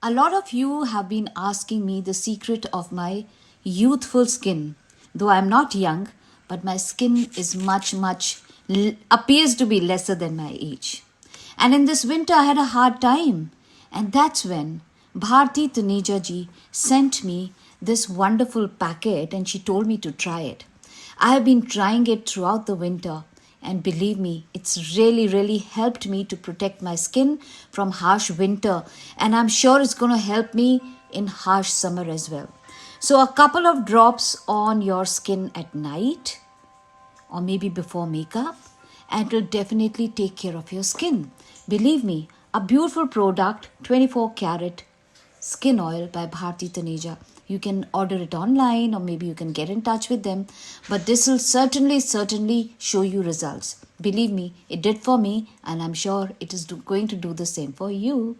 A lot of you have been asking me the secret of my youthful skin. Though I'm not young, but my skin is appears to be lesser than my age. And in this winter, I had a hard time. And that's when Bharti Taneja ji sent me this wonderful packet and she told me to try it. I have been trying it throughout the winter, and believe me, it's really helped me to protect my skin from harsh winter, and I'm sure it's going to help me in harsh summer as well. So a couple of drops on your skin at night or maybe before makeup, and it will definitely take care of your skin. Believe me, a beautiful product, 24 karat skin oil by Bharti Taneja. You can order it online or maybe you can get in touch with them. But this will certainly show you results. Believe me, it did for me and I'm sure it is going to do the same for you.